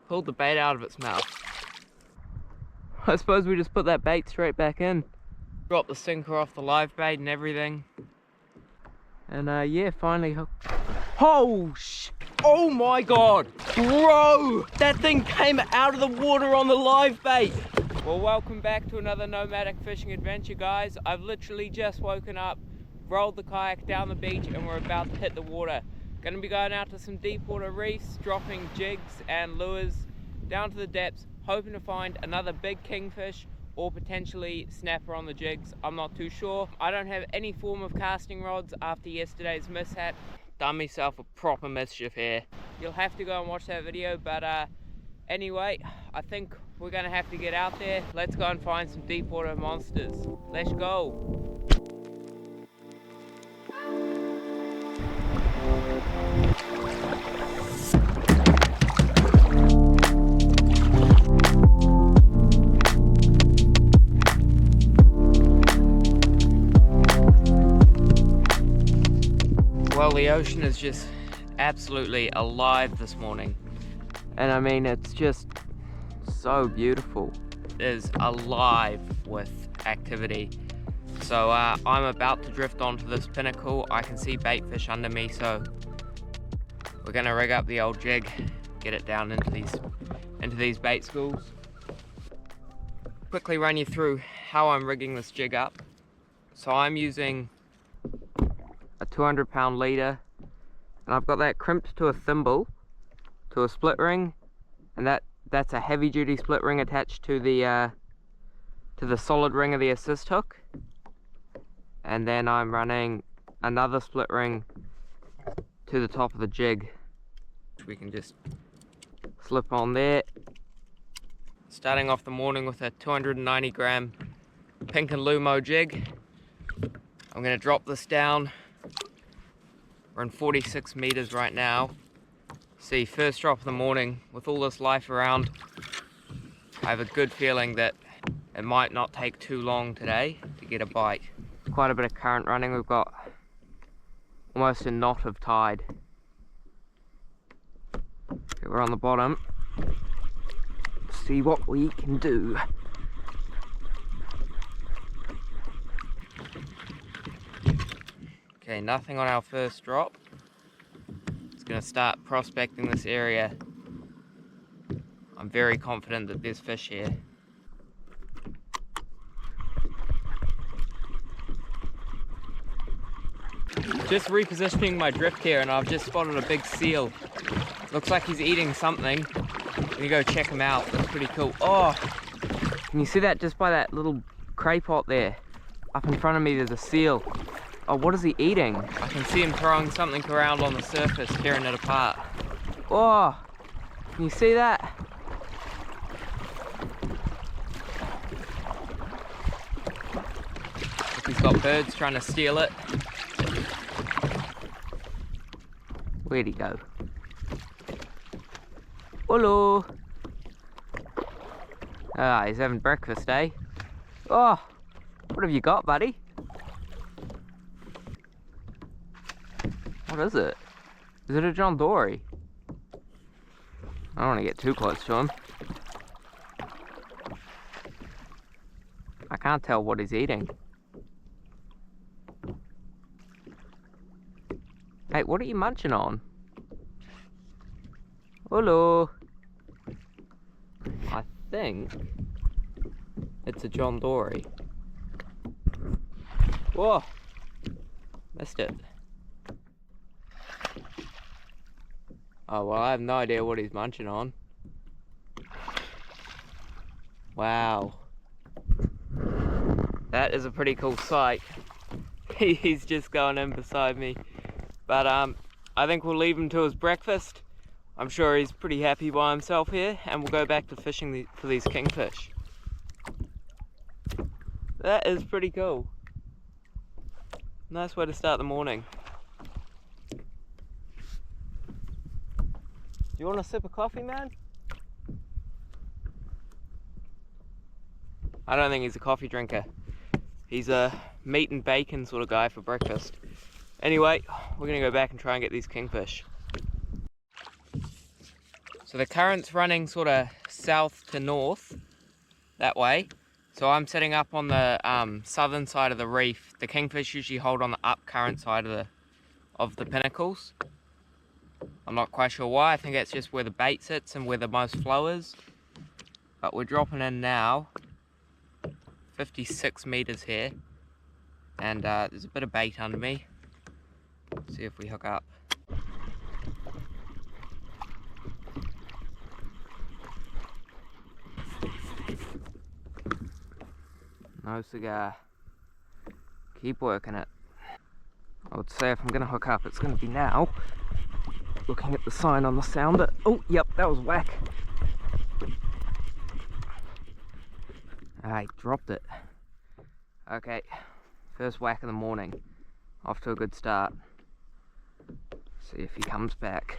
pulled the bait out of its mouth. I suppose we just put that bait straight back in. Dropped the sinker off the live bait and everything. And yeah, finally hooked. Oh my god! Bro! That thing came out of the water on the live bait! Well, welcome back to another Nomadic fishing adventure, guys. I've literally just woken up, rolled the kayak down the beach, and we're about to hit the water. Gonna be going out to some deep water reefs, dropping jigs and lures down to the depths, hoping to find another big kingfish or potentially snapper on the jigs. I'm not too sure. I don't have any form of casting rods after yesterday's mishap. Done myself a proper mischief here. You'll have to go and watch that video, but anyway, I think we're gonna have to get out there. Let's go and find some deep water monsters. Let's go. Well, the ocean is just absolutely alive this morning. And I mean, it's just so beautiful. It is alive with activity. So I'm about to drift onto this pinnacle. I can see bait fish under me, so we're gonna rig up the old jig, get it down into these bait schools. Quickly run you through how I'm rigging this jig up. So I'm using a 200-pound leader, and I've got that crimped to a thimble, to a split ring, and that's a heavy-duty split ring attached to the solid ring of the assist hook. And then I'm running another split ring to the top of the jig, which we can just slip on there. Starting off the morning with a 290-gram pink and lumo jig. I'm going to drop this down. We're in 46 meters right now. See, first drop of the morning, with all this life around, I have a good feeling that it might not take too long today to get a bite. Quite a bit of current running. We've got almost a knot of tide. Okay, we're on the bottom. See what we can do. Okay, nothing on our first drop. Just gonna start prospecting this area. I'm very confident that there's fish here. Just repositioning my drift here, and I've just spotted a big seal. Looks like he's eating something. I'm gonna go check him out. That's pretty cool. Oh, can you see that just by that little cray pot there? Up in front of me there's a seal. Oh, what is he eating? I can see him throwing something around on the surface, tearing it apart. Oh, can you see that? Look, he's got birds trying to steal it. Where'd he go? Hello. Ah, he's having breakfast, eh? Oh, what have you got, buddy? What is it? Is it a John Dory? I don't want to get too close to him. I can't tell what he's eating. Hey, what are you munching on? Hello. I think it's a John Dory. Whoa! Missed it. Oh, well, I have no idea what he's munching on. Wow. That is a pretty cool sight. He's just going in beside me. But I think we'll leave him to his breakfast. I'm sure he's pretty happy by himself here, and we'll go back to fishing for these kingfish. That is pretty cool. Nice way to start the morning. Do you want a sip of coffee, man? I don't think he's a coffee drinker. He's a meat and bacon sort of guy for breakfast. Anyway, we're gonna go back and try and get these kingfish. So the current's running sort of south to north, that way. So I'm setting up on the southern side of the reef. The kingfish usually hold on the up current side of the pinnacles. I'm not quite sure why. I think it's just where the bait sits and where the most flow is. But we're dropping in now, 56 meters here, and there's a bit of bait under me. Let's see if we hook up. No cigar. Keep working it. I would say if I'm going to hook up, it's going to be now. Looking at the sign on the sounder. Oh, yep, that was whack. I dropped it. Okay, first whack of the morning. Off to a good start. See if he comes back.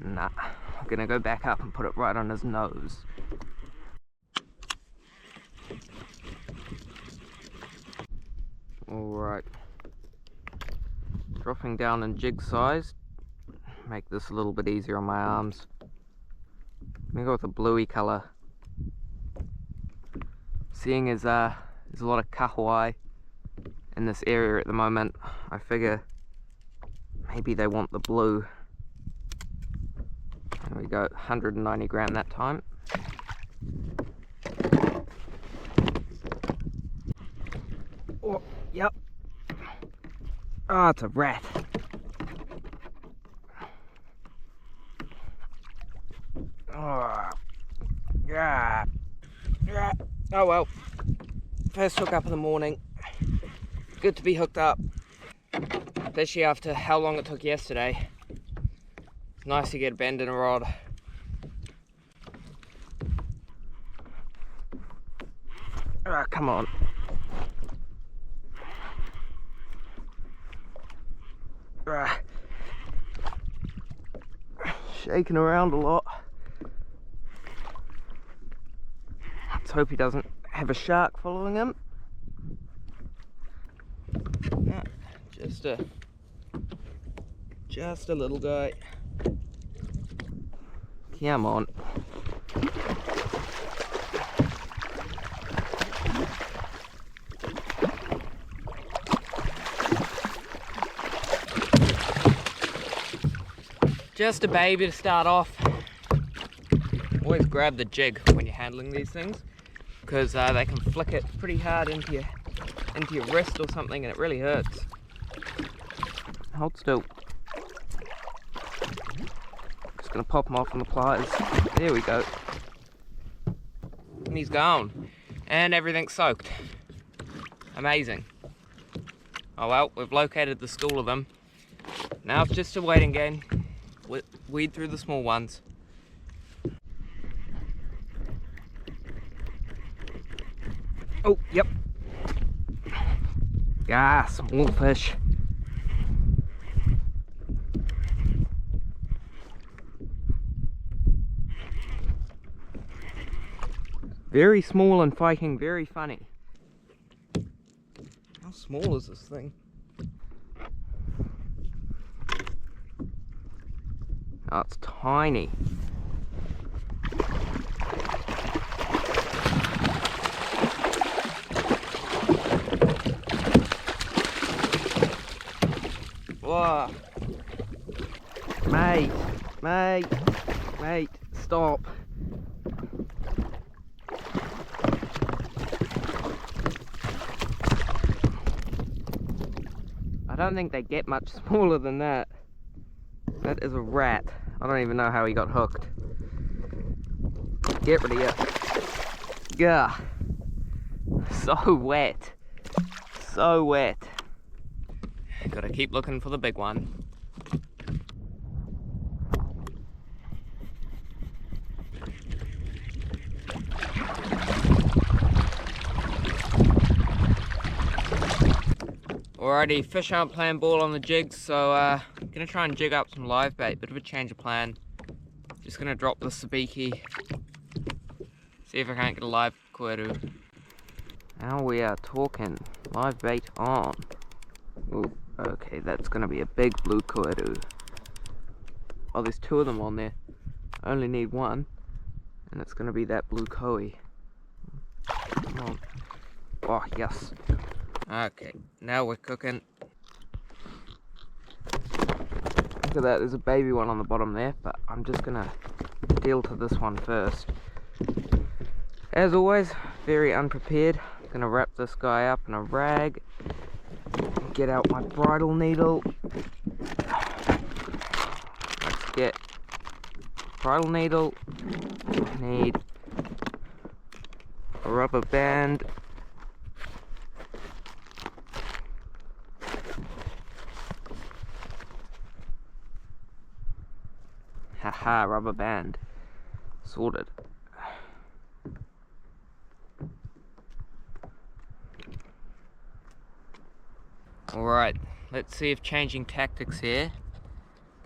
Nah, I'm gonna go back up and put it right on his nose. Alright. Dropping down in jig size. Make this a little bit easier on my arms. I'm gonna go with a bluey colour. Seeing as there's a lot of kahawai in this area at the moment, I figure maybe they want the blue. There we go, 190 gram that time. Oh, yep. Oh, it's a rat. Oh, yeah. Yeah. Oh well. First hook up in the morning. Good to be hooked up. Especially after how long it took yesterday. It's nice to get a bend in a rod. Ah, come on. Ah. Shaking around a lot. Let's hope he doesn't have a shark following him. Nah, just a little guy. Come on. Just a baby to start off. Always grab the jig when you're handling these things, because they can flick it pretty hard into your wrist or something, and it really hurts. Hold still. Just gonna pop him off on the pliers. There we go. And he's gone. And everything's soaked. Amazing. Oh well, we've located the school of them. Now it's just a waiting game. Weed through the small ones. Oh, yep. Ah, small fish. Very small and fighting very funny. How small is this thing? Oh, it's tiny. Whoa. Mate, stop. I don't think they get much smaller than that. That is a rat. I don't even know how he got hooked. Get rid of you. Gah. So wet. So wet. Gotta keep looking for the big one. Alrighty, fish aren't playing ball on the jigs, so I'm gonna try and jig up some live bait. Bit of a change of plan. Just gonna drop the sabiki. See if I can't get a live kueru. Now we are talking. Live bait on. Ooh. Okay, that's gonna be a big blue koeru. Oh, there's 2 of them on there. I only need 1, and it's gonna be that blue koi. Come on. Oh, yes. Okay, now we're cooking. Look at that, there's a baby one on the bottom there, but I'm just gonna deal to this one first. As always, very unprepared. I'm gonna wrap this guy up in a rag. Get out my bridle needle. Let's get bridle needle. Need a rubber band. Haha, rubber band. Sorted. Alright, let's see if changing tactics here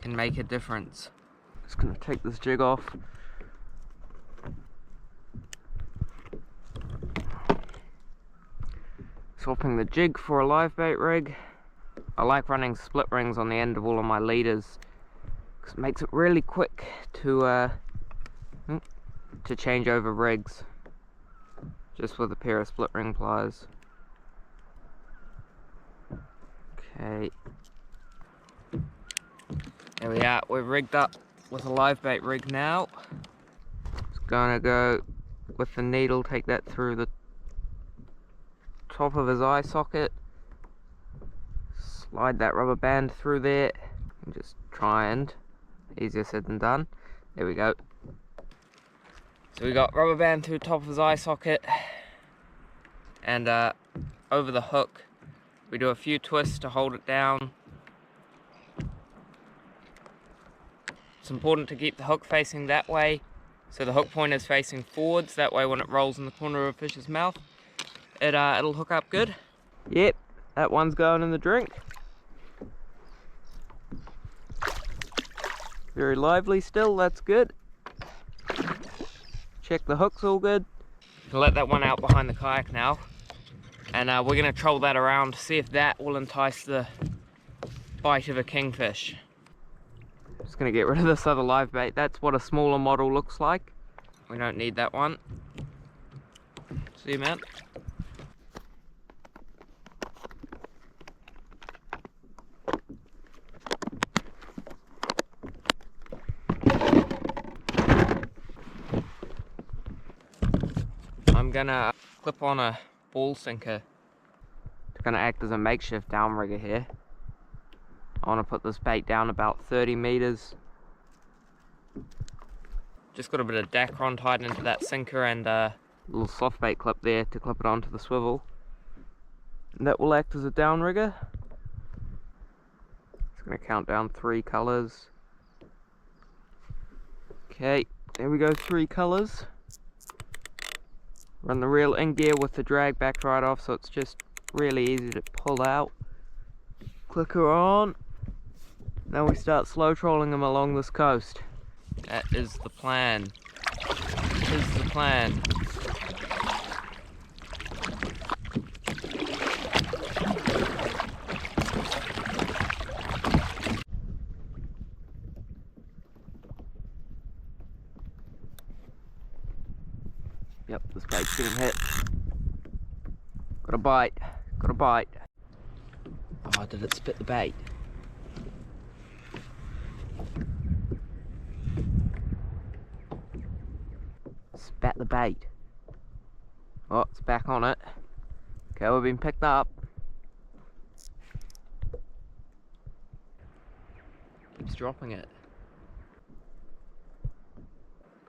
can make a difference. Just gonna take this jig off. Swapping the jig for a live bait rig. I like running split rings on the end of all of my leaders because it makes it really quick to change over rigs just with a pair of split ring pliers. Okay, there we are. We're rigged up with a live bait rig now. Just gonna go with the needle, take that through the top of his eye socket, slide that rubber band through there, and just try and, easier said than done. There we go. So we got rubber band through the top of his eye socket, and over the hook we do a few twists to hold it down. It's important to keep the hook facing that way, so the hook point is facing forwards. That way when it rolls in the corner of a fish's mouth, it'll hook up good. Yep, that one's going in the drink. Very lively still, that's good. Check the hook's all good. I'll let that one out behind the kayak now. And we're gonna troll that around, see if that will entice the bite of a kingfish. Just gonna get rid of this other live bait. That's what a smaller model looks like. We don't need that one. See you, man. I'm gonna clip on a ball sinker. It's gonna act as a makeshift downrigger here. I want to put this bait down about 30 meters. Just got a bit of Dacron tied into that sinker and a little soft bait clip there to clip it onto the swivel. And that will act as a downrigger. It's gonna count down 3 colors. Okay, there we go, 3 colors. Run the reel in gear with the drag backed right off, so it's just really easy to pull out. Clicker on. Now we start slow trolling them along this coast. That is the plan. That is the plan. Yep, this bait's getting hit. Got a bite. Got a bite. Oh, did it spit the bait? Spat the bait. Oh, it's back on it. Okay, we've been picked up. Keeps dropping it.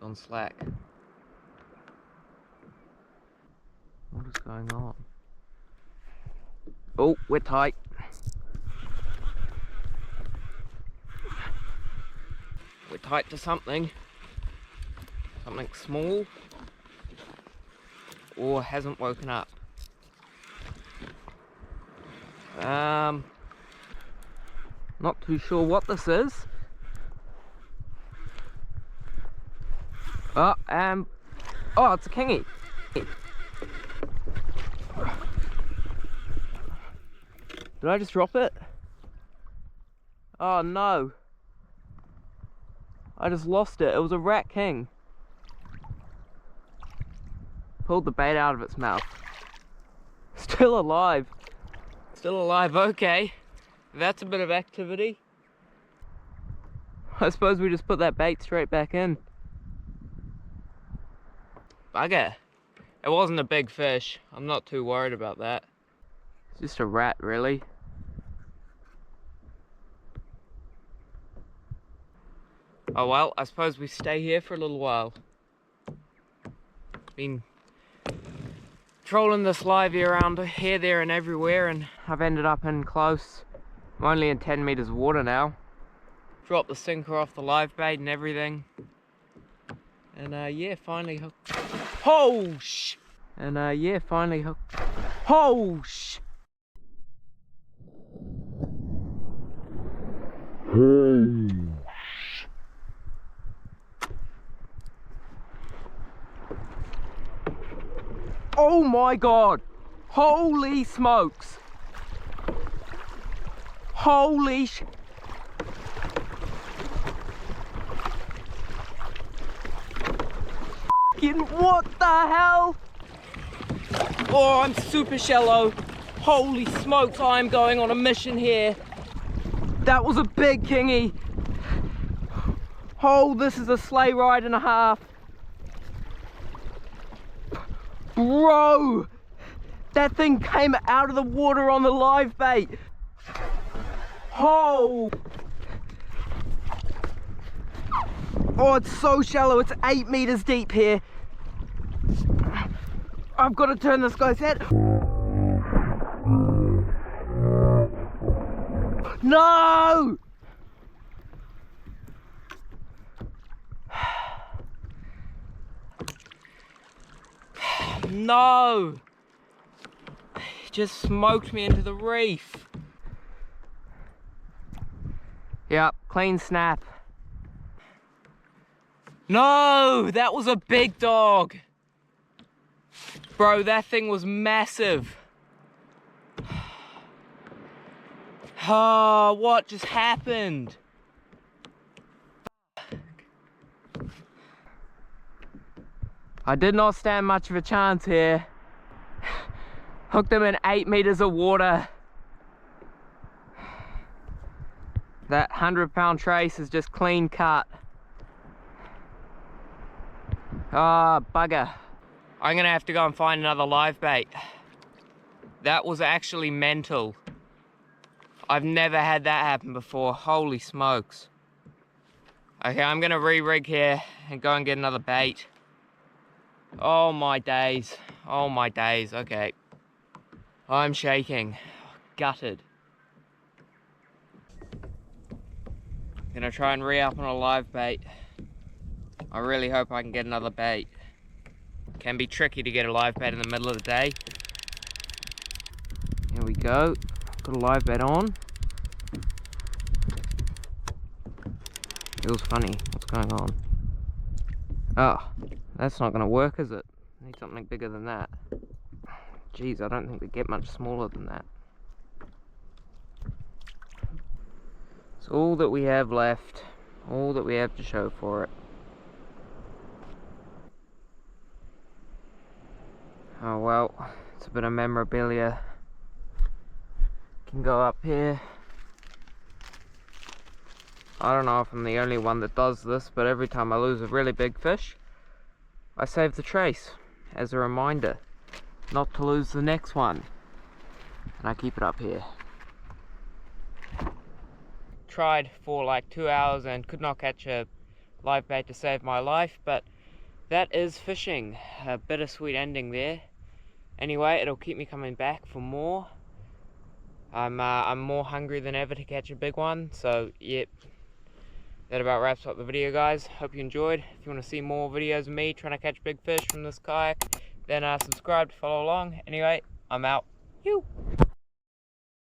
Gone slack. What is going on? Oh, we're tight. We're tight to something. Something small. Or hasn't woken up. Not too sure what this is. Oh, it's a kingy. Did I just drop it? Oh no. I just lost it. It was a rat king. Pulled the bait out of its mouth. Still alive. Still alive, okay. That's a bit of activity. I suppose we just put that bait straight back in. Bugger. It wasn't a big fish. I'm not too worried about that. It's just a rat, really. Oh well, I suppose we stay here for a little while. Been trolling this livey around here, there and everywhere, and I've ended up in close. I'm only in 10 meters of water now. Dropped the sinker off the live bait and everything. And yeah, finally hooked. Oh sh! And yeah, finally hooked. Oh sh! Oh my god! Holy smokes! Holy sh... What the hell? Oh, I'm super shallow. Holy smokes, I'm going on a mission here. That was a big kingy. Oh, this is a sleigh ride and a half. Bro, that thing came out of the water on the live bait. Oh. Oh, it's so shallow. It's 8 meters deep here. I've got to turn this guy's head. No! No! He just smoked me into the reef. Yep, clean snap. No! That was a big dog! Bro, that thing was massive. Oh, what just happened? I did not stand much of a chance here. Hooked him in 8 meters of water. That 100-pound trace is just clean cut. Ah, bugger. I'm gonna have to go and find another live bait. That was actually mental. I've never had that happen before. Holy smokes. Okay, I'm gonna re-rig here and go and get another bait. Oh my days. Oh my days. Okay. I'm shaking. Gutted. Gonna try and re-up on a live bait. I really hope I can get another bait. Can be tricky to get a live bait in the middle of the day. Here we go. Got a live bait on. Feels funny. What's going on? Oh, that's not going to work, is it? I need something bigger than that. Jeez, I don't think they get much smaller than that. It's all that we have left. All that we have to show for it. Oh well, it's a bit of memorabilia. Can go up here. I don't know if I'm the only one that does this, but every time I lose a really big fish, I save the trace as a reminder not to lose the next one. And I keep it up here. Tried for like 2 hours and could not catch a live bait to save my life, but that is fishing. A bittersweet ending there. Anyway, it'll keep me coming back for more. I'm more hungry than ever to catch a big one, so yep. That about wraps up the video, guys. Hope you enjoyed. If you want to see more videos of me trying to catch big fish from this kayak, then subscribe to follow along. Anyway, I'm out. You.